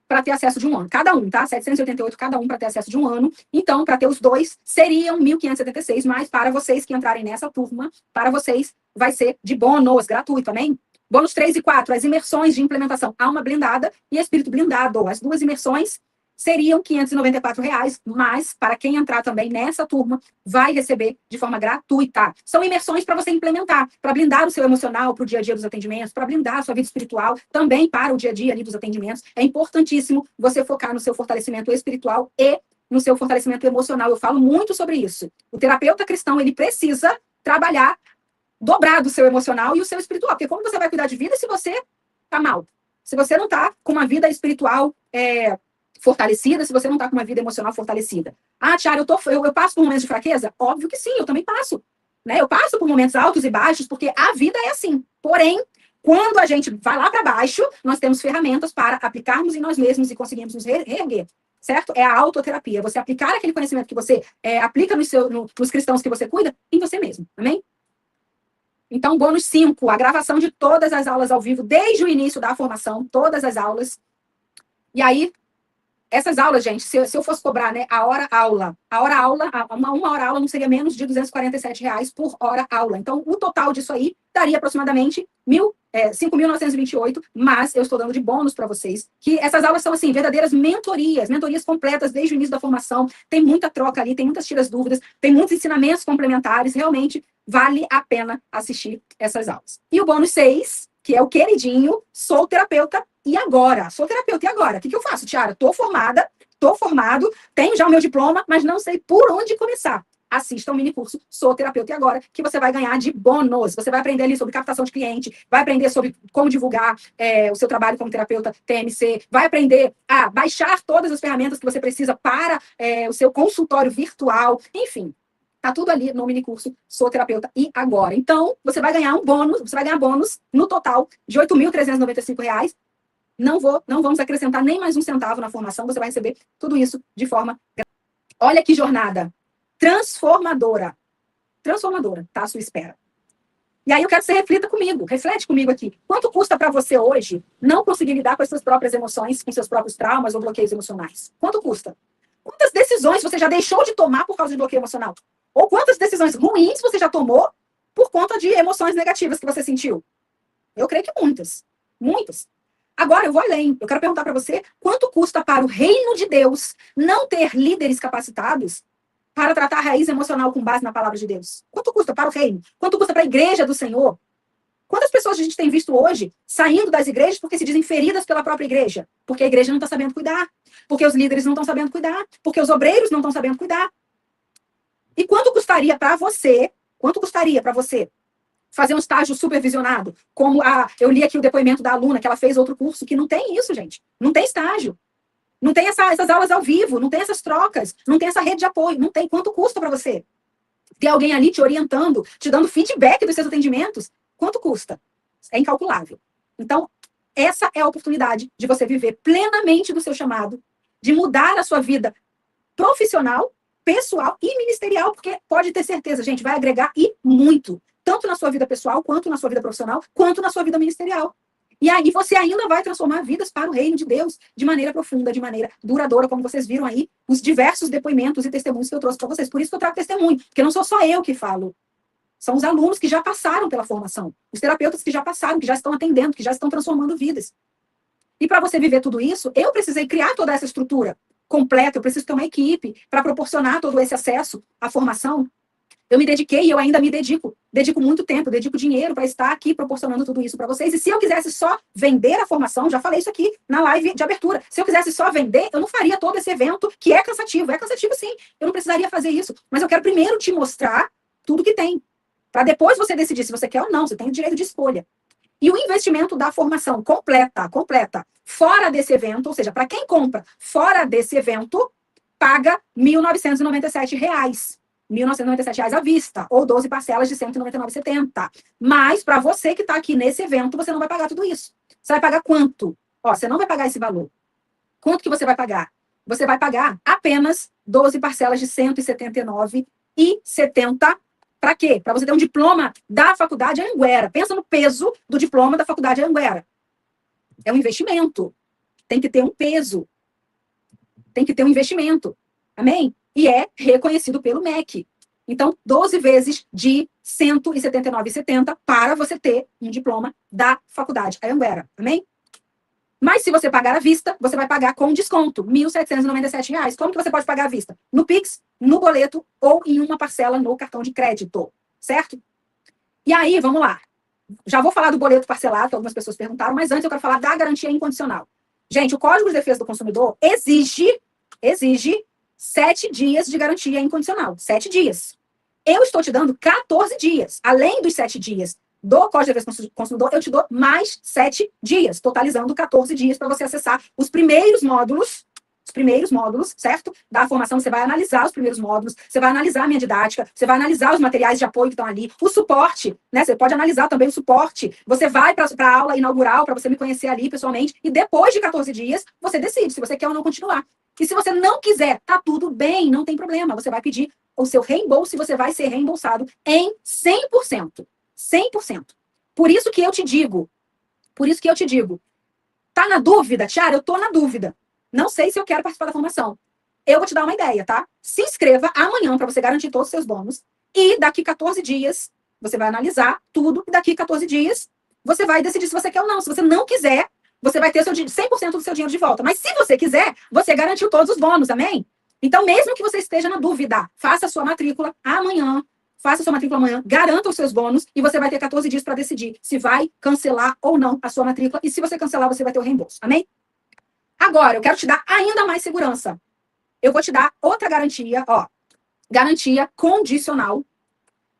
A: para ter acesso de um ano. Cada um, tá? 788 cada um para ter acesso de um ano. Então, para ter os dois, seriam 1.576, mas para vocês que entrarem nessa turma, para vocês vai ser de bônus, gratuito, amém? Bônus 3 e 4, as imersões de implementação Alma Blindada e Espírito Blindado. As duas imersões seriam R$ 594, mas para quem entrar também nessa turma, vai receber de forma gratuita. São imersões para você implementar, para blindar o seu emocional para o dia a dia dos atendimentos, para blindar a sua vida espiritual, também para o dia a dia ali dos atendimentos. É importantíssimo você focar no seu fortalecimento espiritual e no seu fortalecimento emocional. Eu falo muito sobre isso. O terapeuta cristão, ele precisa trabalhar dobrado o seu emocional e o seu espiritual. Porque como você vai cuidar de vida se você está mal? Se você não está com uma vida espiritual fortalecida, se você não está com uma vida emocional fortalecida. Ah, Tiara, eu passo por momentos de fraqueza? Óbvio que sim, eu também passo. Né? Eu passo por momentos altos e baixos, porque a vida é assim. Porém, quando a gente vai lá para baixo, nós temos ferramentas para aplicarmos em nós mesmos e conseguimos nos reerguer. Certo? É a autoterapia. Você aplicar aquele conhecimento que você aplica nos cristãos que você cuida, em você mesmo. Amém? Então, bônus 5, a gravação de todas as aulas ao vivo, desde o início da formação, todas as aulas. E aí, essas aulas, gente, se eu fosse cobrar, né, uma hora aula não seria menos de R$ 247 por hora aula. Então, o total disso aí daria aproximadamente 5.928, mas eu estou dando de bônus para vocês, que essas aulas são, assim, verdadeiras mentorias completas desde o início da formação, tem muita troca ali, tem muitas tiras dúvidas, tem muitos ensinamentos complementares, realmente vale a pena assistir essas aulas. E o bônus 6, que é o queridinho, sou terapeuta e agora? Sou terapeuta e agora? O que eu faço, Tiara? Estou formado, tenho já o meu diploma, mas não sei por onde começar. Assista um mini curso Sou Terapeuta e Agora, que você vai ganhar de bônus. Você vai aprender ali sobre captação de cliente, vai aprender sobre como divulgar o seu trabalho como terapeuta TMC, vai aprender a baixar todas as ferramentas que você precisa para o seu consultório virtual, enfim. Tá tudo ali no mini curso Sou Terapeuta e Agora. Então, você vai ganhar bônus no total de R$ 8.395. Não vamos acrescentar nem mais um centavo na formação, você vai receber tudo isso de forma gratuita. Olha que jornada transformadora, tá à sua espera. E aí eu quero que você reflete comigo aqui. Quanto custa para você hoje não conseguir lidar com as suas próprias emoções, com seus próprios traumas ou bloqueios emocionais? Quanto custa? Quantas decisões você já deixou de tomar por causa de bloqueio emocional? Ou quantas decisões ruins você já tomou por conta de emoções negativas que você sentiu? Eu creio que muitas. Muitas. Agora, eu vou além. Eu quero perguntar para você, quanto custa para o reino de Deus não ter líderes capacitados para tratar a raiz emocional com base na palavra de Deus? Quanto custa para o reino? Quanto custa para a igreja do Senhor? Quantas pessoas a gente tem visto hoje saindo das igrejas porque se dizem feridas pela própria igreja? Porque a igreja não está sabendo cuidar. Porque os líderes não estão sabendo cuidar. Porque os obreiros não estão sabendo cuidar. E quanto custaria para você fazer um estágio supervisionado, como eu li aqui o depoimento da aluna, que ela fez outro curso, que não tem isso, gente. Não tem estágio. Não tem essas aulas ao vivo, não tem essas trocas, não tem essa rede de apoio, não tem. Quanto custa para você? Ter alguém ali te orientando, te dando feedback dos seus atendimentos, quanto custa? É incalculável. Então, essa é a oportunidade de você viver plenamente do seu chamado, de mudar a sua vida profissional, pessoal e ministerial, porque pode ter certeza, gente, vai agregar e muito, tanto na sua vida pessoal, quanto na sua vida profissional, quanto na sua vida ministerial. E aí você ainda vai transformar vidas para o reino de Deus de maneira profunda, de maneira duradoura, como vocês viram aí, os diversos depoimentos e testemunhos que eu trouxe para vocês. Por isso que eu trago testemunho, porque não sou só eu que falo. São os alunos que já passaram pela formação, os terapeutas que já passaram, que já estão atendendo, que já estão transformando vidas. E para você viver tudo isso, eu precisei criar toda essa estrutura completa, eu preciso ter uma equipe para proporcionar todo esse acesso à formação. Eu me dediquei e eu ainda me dedico muito tempo, dedico dinheiro para estar aqui proporcionando tudo isso para vocês. E se eu quisesse só vender a formação, já falei isso aqui na live de abertura, se eu quisesse só vender, eu não faria todo esse evento, que é cansativo sim, eu não precisaria fazer isso, mas eu quero primeiro te mostrar tudo que tem, para depois você decidir se você quer ou não, você tem o direito de escolha. E o investimento da formação completa, fora desse evento, ou seja, para quem compra fora desse evento, paga R$ 1.997. R$ 1.997 à vista, ou 12 parcelas de R$ 199,70. Mas, para você que está aqui nesse evento, você não vai pagar tudo isso. Você vai pagar quanto? Ó, você não vai pagar esse valor. Quanto que você vai pagar? Você vai pagar apenas 12 parcelas de R$ 179,70. Para quê? Para você ter um diploma da Faculdade Anhanguera. Pensa no peso do diploma da Faculdade Anhanguera. É um investimento. Tem que ter um peso. Tem que ter um investimento. Amém? E é reconhecido pelo MEC. Então, 12 vezes de R$ 179,70 para você ter um diploma da Faculdade Anhanguera. Amém? Mas se você pagar à vista, você vai pagar com desconto, R$ 1.797. Como que você pode pagar à vista? No Pix, no boleto ou em uma parcela no cartão de crédito. Certo? E aí, vamos lá. Já vou falar do boleto parcelado, que algumas pessoas perguntaram, mas antes eu quero falar da garantia incondicional. Gente, o Código de Defesa do Consumidor exige 7 dias de garantia incondicional. 7 dias. Eu estou te dando 14 dias. Além dos 7 dias do Código de Defesa do Consumidor, eu te dou mais 7 dias, totalizando 14 dias para você acessar os primeiros módulos, certo? Da formação, você vai analisar os primeiros módulos, você vai analisar a minha didática, você vai analisar os materiais de apoio que estão ali, o suporte, né? Você pode analisar também o suporte. Você vai para a aula inaugural, para você me conhecer ali pessoalmente, e depois de 14 dias, você decide se você quer ou não continuar. E se você não quiser, tá tudo bem, não tem problema. Você vai pedir o seu reembolso e você vai ser reembolsado em 100%. 100%. Por isso que eu te digo, tá na dúvida, Tiara? Eu tô na dúvida. Não sei se eu quero participar da formação. Eu vou te dar uma ideia, tá? Se inscreva amanhã para você garantir todos os seus bônus e daqui 14 dias você vai analisar tudo e daqui 14 dias você vai decidir se você quer ou não. Se você não quiser, você vai ter 100% do seu dinheiro de volta. Mas se você quiser, você garantiu todos os bônus, amém? Então, mesmo que você esteja na dúvida, faça a sua matrícula amanhã, garanta os seus bônus e você vai ter 14 dias para decidir se vai cancelar ou não a sua matrícula. E se você cancelar, você vai ter o reembolso, amém? Agora, eu quero te dar ainda mais segurança. Eu vou te dar outra garantia, ó. Garantia condicional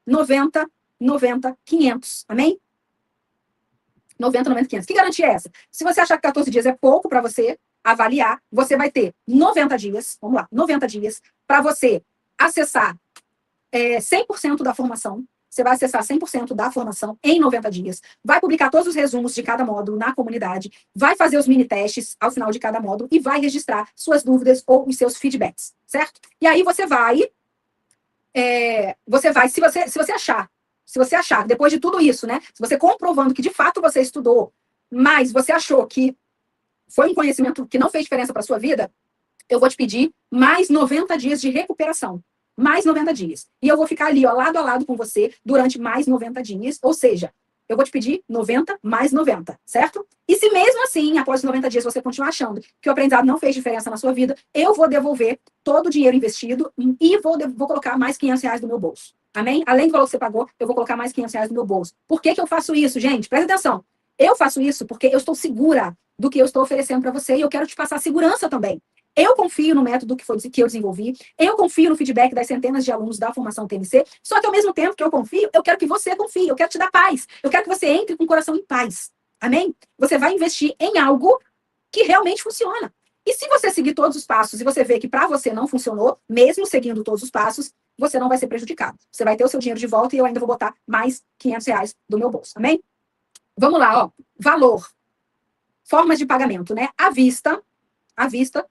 A: 90, 90, 500, amém? 90, 90, 500. Que garantia é essa? Se você achar que 14 dias é pouco para você avaliar, você vai ter 90 dias, vamos lá, 90 dias, para você acessar 100% da formação. Você vai acessar 100% da formação em 90 dias. Vai publicar todos os resumos de cada módulo na comunidade. Vai fazer os mini testes ao final de cada módulo e vai registrar suas dúvidas ou os seus feedbacks, certo? E aí você vai, se você achar, depois de tudo isso, né? Se você comprovando que de fato você estudou, mas você achou que foi um conhecimento que não fez diferença para sua vida, eu vou te pedir mais 90 dias de recuperação. Mais 90 dias. E eu vou ficar ali, ó, lado a lado com você durante mais 90 dias. Ou seja, eu vou te pedir 90 mais 90, certo? E se mesmo assim, após os 90 dias, você continuar achando que o aprendizado não fez diferença na sua vida, eu vou devolver todo o dinheiro investido e vou colocar mais R$500 no meu bolso. Amém? Além do valor que você pagou, eu vou colocar mais R$500 no meu bolso. Por que eu faço isso, gente? Presta atenção. Eu faço isso porque eu estou segura do que eu estou oferecendo para você e eu quero te passar segurança também. Eu confio no método que eu desenvolvi, eu confio no feedback das centenas de alunos da formação TMC, só que ao mesmo tempo que eu confio, eu quero que você confie, eu quero te dar paz, eu quero que você entre com o coração em paz. Amém? Você vai investir em algo que realmente funciona. E se você seguir todos os passos e você ver que para você não funcionou, mesmo seguindo todos os passos, você não vai ser prejudicado. Você vai ter o seu dinheiro de volta e eu ainda vou botar mais R$500 do meu bolso. Amém? Vamos lá, ó. Valor. Formas de pagamento, né? À vista,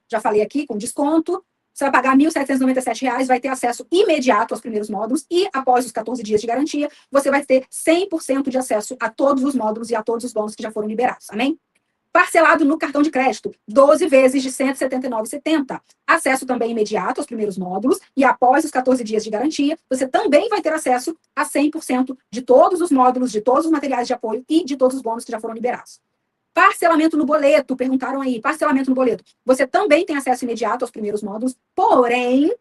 A: já falei aqui, com desconto, você vai pagar R$1.797, vai ter acesso imediato aos primeiros módulos e, após os 14 dias de garantia, você vai ter 100% de acesso a todos os módulos e a todos os bônus que já foram liberados. Amém? Parcelado no cartão de crédito, 12 vezes de R$179,70. Acesso também imediato aos primeiros módulos e, após os 14 dias de garantia, você também vai ter acesso a 100% de todos os módulos, de todos os materiais de apoio e de todos os bônus que já foram liberados. Parcelamento no boleto, perguntaram aí, parcelamento no boleto. Você também tem acesso imediato aos primeiros módulos, porém,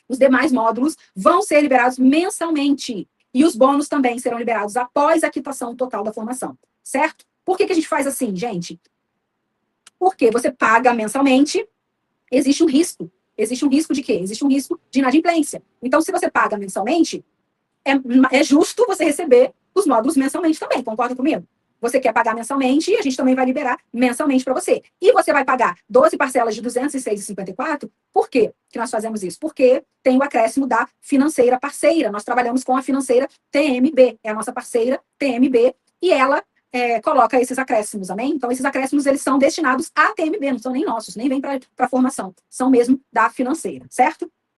A: os demais módulos vão ser liberados mensalmente. E os bônus também serão liberados após a quitação total da formação, certo? Por que a gente faz assim, gente? Porque você paga mensalmente, existe um risco. Existe um risco de quê? Existe um risco de inadimplência. Então, se você paga mensalmente, é justo você receber os módulos mensalmente também, concorda comigo? Você quer pagar mensalmente e a gente também vai liberar mensalmente para você. E você vai pagar 12 parcelas de R$ 206,54. Por quê que nós fazemos isso? Porque tem o acréscimo da financeira parceira. Nós trabalhamos com a financeira TMB. É a nossa parceira TMB e ela coloca esses acréscimos, amém? Então, esses acréscimos, eles são destinados à TMB, não são nem nossos, nem vêm para a formação. São mesmo da financeira, certo?